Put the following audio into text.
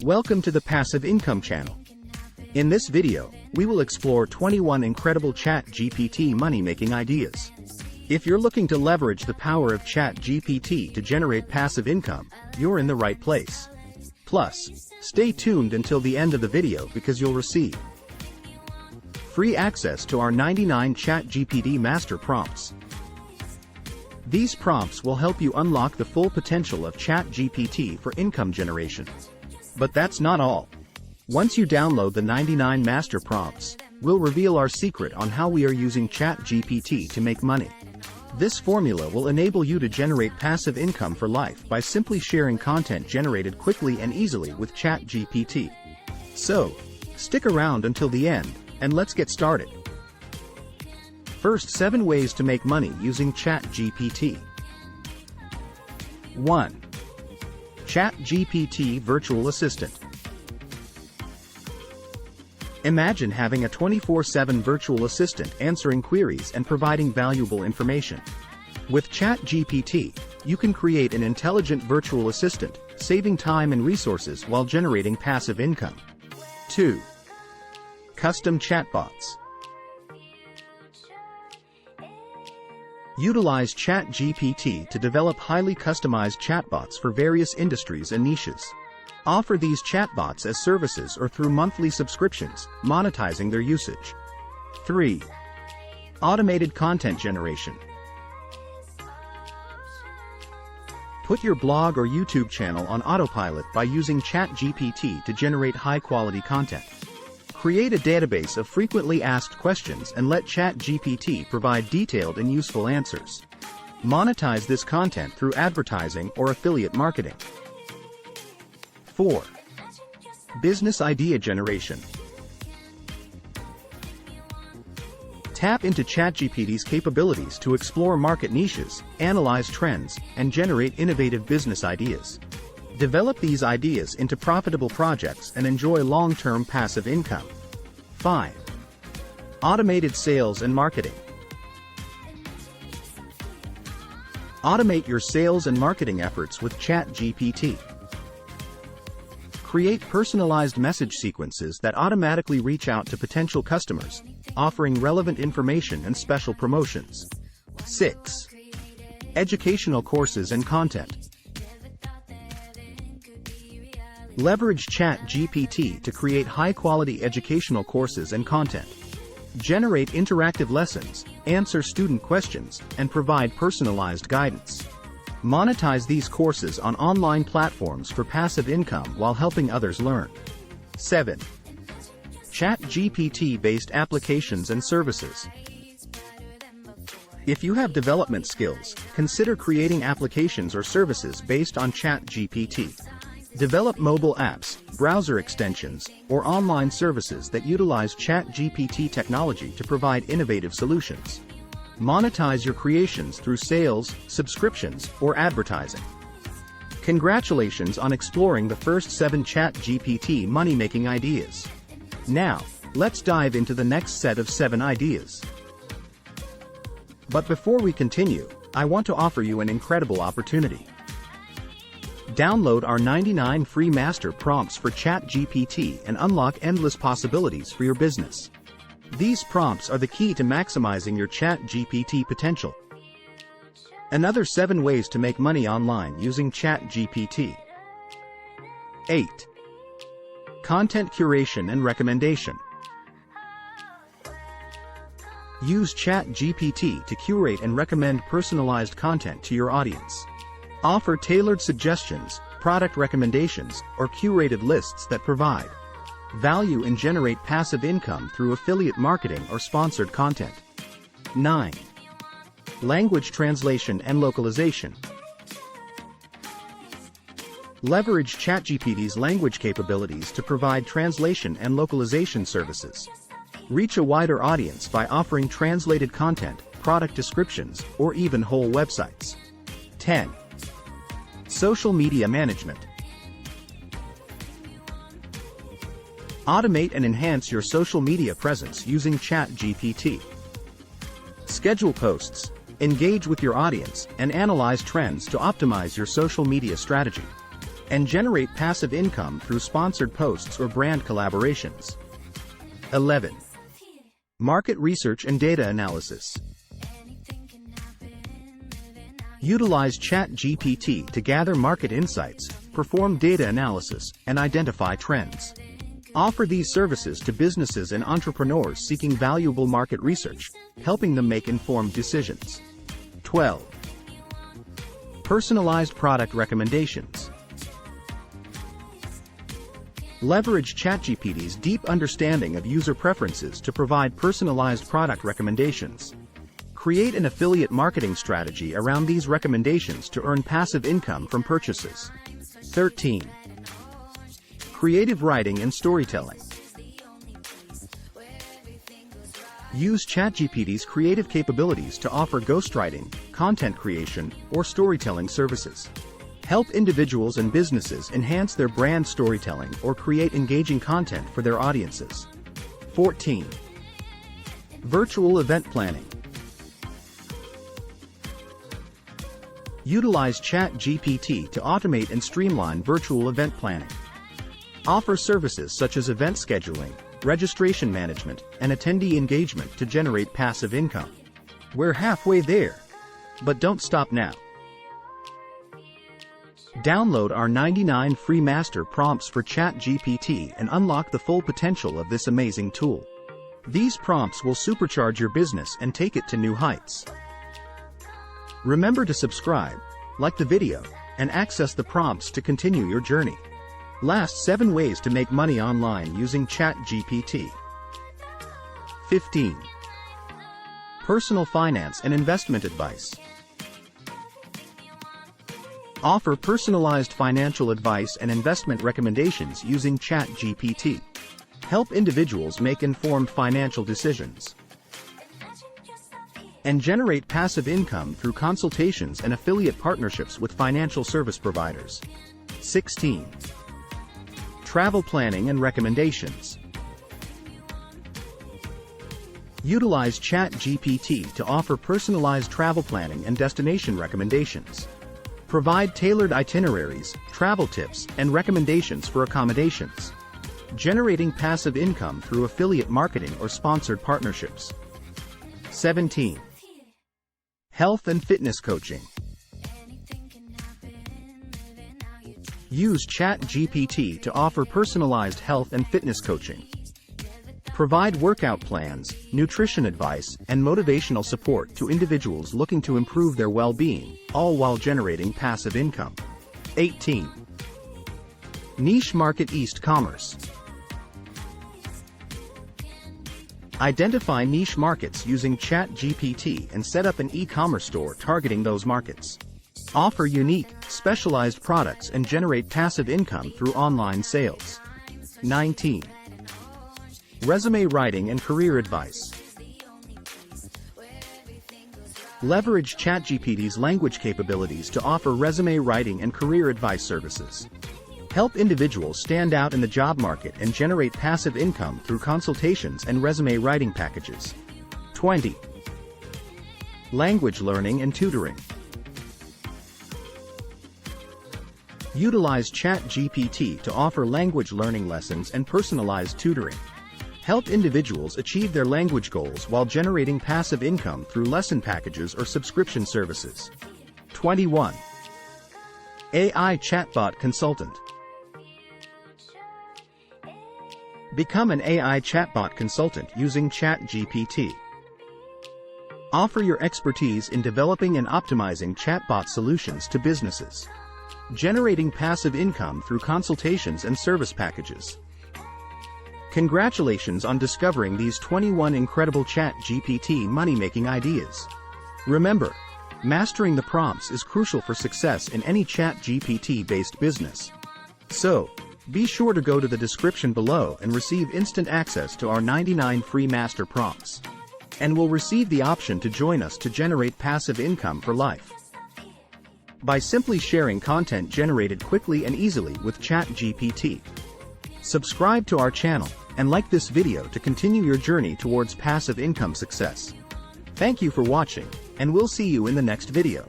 Welcome to the Passive Income channel. In this video, we will explore 21 incredible ChatGPT money-making ideas. If you're looking to leverage the power of ChatGPT to generate passive income, you're in the right place. Plus, stay tuned until the end of the video because you'll receive free access to our 99 ChatGPT master prompts. These prompts will help you unlock the full potential of ChatGPT for income generation. But that's not all. Once you download the 99 master prompts, we'll reveal our secret on how we are using ChatGPT to make money. This formula will enable you to generate passive income for life by simply sharing content generated quickly and easily with ChatGPT. So, stick around until the end, and let's get started. First, 7 ways to make money using ChatGPT. 1. ChatGPT Virtual Assistant. Imagine having a 24/7 virtual assistant answering queries and providing valuable information. With ChatGPT, you can create an intelligent virtual assistant, saving time and resources while generating passive income. 2. Custom chatbots. Utilize ChatGPT to develop highly customized chatbots for various industries and niches. Offer these chatbots as services or through monthly subscriptions, monetizing their usage. 3. Automated content generation. Put your blog or YouTube channel on autopilot by using ChatGPT to generate high-quality content. Create a database of frequently asked questions and let ChatGPT provide detailed and useful answers. Monetize this content through advertising or affiliate marketing. 4. Business idea generation. Tap into ChatGPT's capabilities to explore market niches, analyze trends, and generate innovative business ideas. Develop these ideas into profitable projects and enjoy long-term passive income. 5. Automated sales and marketing. Automate your sales and marketing efforts with ChatGPT. Create personalized message sequences that automatically reach out to potential customers, offering relevant information and special promotions. 6. Educational courses and content. Leverage ChatGPT to create high-quality educational courses and content. Generate interactive lessons, answer student questions, and provide personalized guidance. Monetize these courses on online platforms for passive income while helping others learn. 7. ChatGPT-based applications and services. If you have development skills, consider creating applications or services based on ChatGPT. Develop mobile apps, browser extensions, or online services that utilize ChatGPT technology to provide innovative solutions. Monetize your creations through sales, subscriptions, or advertising. Congratulations on exploring the first 7 ChatGPT money-making ideas. Now, let's dive into the next set of 7 ideas. But before we continue, I want to offer you an incredible opportunity. Download our 99 free master prompts for ChatGPT and unlock endless possibilities for your business. These prompts are the key to maximizing your ChatGPT potential. Another 7 ways to make money online using ChatGPT. 8. Content curation and recommendation. Use ChatGPT to curate and recommend personalized content to your audience. Offer tailored suggestions, product recommendations, or curated lists that provide value and generate passive income through affiliate marketing or sponsored content. 9. Language translation and localization. Leverage ChatGPT's language capabilities to provide translation and localization services. Reach a wider audience by offering translated content, product descriptions, or even whole websites. 10. Social media management. Automate and enhance your social media presence using ChatGPT. Schedule posts, engage with your audience, and analyze trends to optimize your social media strategy. and generate passive income through sponsored posts or brand collaborations. 11. Market research and data analysis. Utilize ChatGPT to gather market insights, perform data analysis, and identify trends. Offer these services to businesses and entrepreneurs seeking valuable market research, helping them make informed decisions. 12. Personalized product recommendations. Leverage ChatGPT's deep understanding of user preferences to provide personalized product recommendations. Create an affiliate marketing strategy around these recommendations to earn passive income from purchases. 13. Creative writing and storytelling. Use ChatGPT's creative capabilities to offer ghostwriting, content creation, or storytelling services. Help individuals and businesses enhance their brand storytelling or create engaging content for their audiences. 14. Virtual event planning. Utilize ChatGPT to automate and streamline virtual event planning. Offer services such as event scheduling, registration management, and attendee engagement to generate passive income. We're halfway there. But don't stop now. Download our 99 free master prompts for ChatGPT and unlock the full potential of this amazing tool. These prompts will supercharge your business and take it to new heights. Remember to subscribe, like the video, and access the prompts to continue your journey. Last 7 ways to make money online using ChatGPT. 15. Personal finance and investment advice. Offer personalized financial advice and investment recommendations using ChatGPT. Help individuals make informed financial decisions. And generate passive income through consultations and affiliate partnerships with financial service providers. 16. Travel planning and recommendations. Utilize ChatGPT to offer personalized travel planning and destination recommendations. Provide tailored itineraries, travel tips, and recommendations for accommodations. Generating passive income through affiliate marketing or sponsored partnerships. 17. Health and fitness coaching. Use ChatGPT to offer personalized health and fitness coaching. Provide workout plans, nutrition advice, and motivational support to individuals looking to improve their well-being, all while generating passive income. 18. Niche market e-commerce. Identify niche markets using ChatGPT and set up an e-commerce store targeting those markets. Offer unique, specialized products and generate passive income through online sales. 19. Resume writing and career advice. Leverage ChatGPT's language capabilities to offer resume writing and career advice services. Help individuals stand out in the job market and generate passive income through consultations and resume writing packages. 20. Language learning and tutoring. Utilize ChatGPT to offer language learning lessons and personalized tutoring. Help individuals achieve their language goals while generating passive income through lesson packages or subscription services. 21. AI chatbot consultant. Become an AI chatbot consultant using ChatGPT. Offer your expertise in developing and optimizing chatbot solutions to businesses, generating passive income through consultations and service packages. Congratulations on discovering these 21 incredible ChatGPT money-making ideas. Remember, mastering the prompts is crucial for success in any ChatGPT-based business. So, be sure to go to the description below and receive instant access to our 99 free master prompts. And will receive the option to join us to generate passive income for life. By simply sharing content generated quickly and easily with ChatGPT. Subscribe to our channel and like this video to continue your journey towards passive income success. Thank you for watching, and we'll see you in the next video.